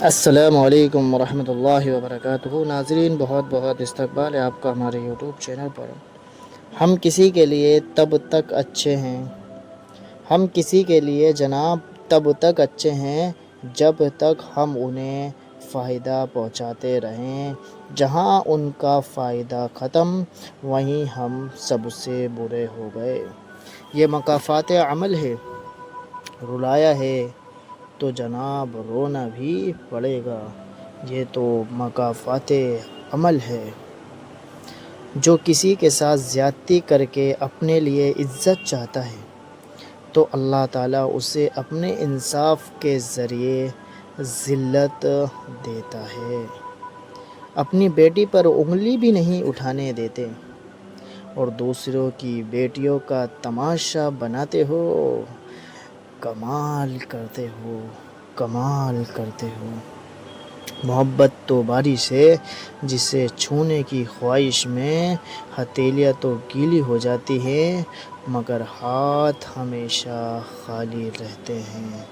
السلام علیکم ورحمۃ اللہ وبرکاتہ۔ ناظرین، بہت بہت استقبال ہے آپ کا ہمارے یوٹیوب چینل پر۔ ہم کسی کے لیے تب تک اچھے ہیں ہم کسی کے لیے جناب تب تک اچھے ہیں جب تک ہم انہیں فائدہ پہنچاتے رہیں۔ جہاں ان کا فائدہ ختم وہیں ہم سب سے برے ہو گئے۔ یہ مکافات عمل ہے، رلایا ہے تو جناب رونا بھی پڑے گا۔ یہ تو مکافات عمل ہے۔ جو کسی کے ساتھ زیادتی کر کے اپنے لیے عزت چاہتا ہے تو اللہ تعالیٰ اسے اپنے انصاف کے ذریعے ذلت دیتا ہے۔ اپنی بیٹی پر انگلی بھی نہیں اٹھانے دیتے اور دوسروں کی بیٹیوں کا تماشا بناتے ہو۔ کمال کرتے ہو، کمال کرتے ہو۔ محبت تو بارش ہے جسے چھونے کی خواہش میں ہتھیلیاں تو گیلی ہو جاتی ہیں مگر ہاتھ ہمیشہ خالی رہتے ہیں۔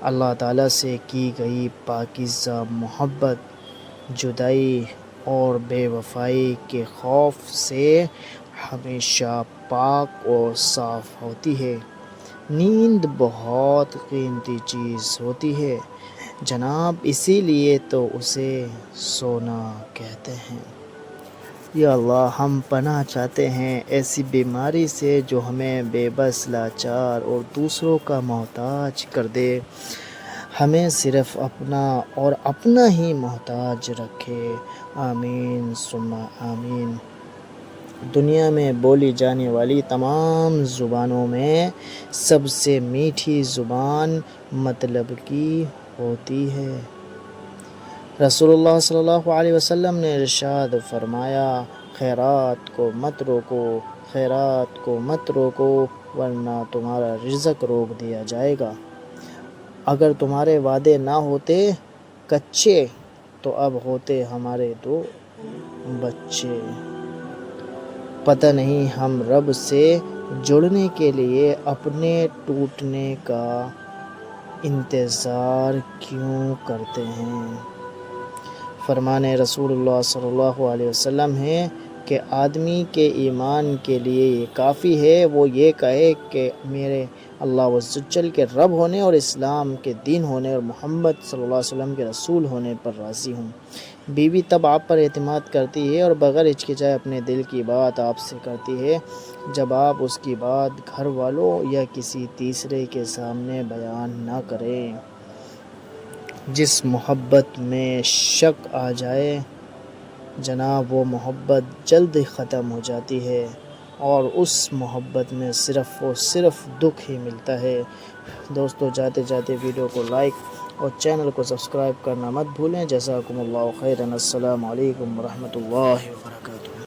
اللہ تعالیٰ سے کی گئی پاکیزہ محبت جدائی اور بے وفائی کے خوف سے ہمیشہ پاک اور صاف ہوتی ہے۔ نیند بہت قیمتی چیز ہوتی ہے جناب، اسی لیے تو اسے سونا کہتے ہیں۔ یا اللہ، ہم پناہ چاہتے ہیں ایسی بیماری سے جو ہمیں بے بس، لاچار اور دوسروں کا محتاج کر دے۔ ہمیں صرف اپنا اور اپنا ہی محتاج رکھے۔ آمین ثم آمین۔ دنیا میں بولی جانے والی تمام زبانوں میں سب سے میٹھی زبان مطلب کی ہوتی ہے۔ رسول اللہ صلی اللہ علیہ وسلم نے ارشاد فرمایا، خیرات کو مت روکو، خیرات کو مت روکو ورنہ تمہارا رزق روک دیا جائے گا۔ اگر تمہارے وعدے نہ ہوتے کچے تو اب ہوتے ہمارے 2 بچے۔ پتہ نہیں ہم رب سے جڑنے کے لیے اپنے ٹوٹنے کا انتظار کیوں کرتے ہیں۔ فرمان رسول اللہ صلی اللہ علیہ وسلم ہے کہ آدمی کے ایمان کے لیے یہ کافی ہے وہ یہ کہے کہ میرے اللہ عز و جل کے رب ہونے اور اسلام کے دین ہونے اور محمد صلی اللہ علیہ وسلم کے رسول ہونے پر راضی ہوں۔ بیوی تب آپ پر اعتماد کرتی ہے اور بغیر ہچکچائے اپنے دل کی بات آپ سے کرتی ہے جب آپ اس کی بات گھر والوں یا کسی تیسرے کے سامنے بیان نہ کریں۔ جس محبت میں شک آ جائے جناب وہ محبت جلد ختم ہو جاتی ہے اور اس محبت میں صرف اور صرف دکھ ہی ملتا ہے۔ دوستو، جاتے جاتے ویڈیو کو لائک اور چینل کو سبسکرائب کرنا مت بھولیں۔ جزاکم اللہ خیرا۔ السلام علیکم ورحمۃ اللہ وبرکاتہ۔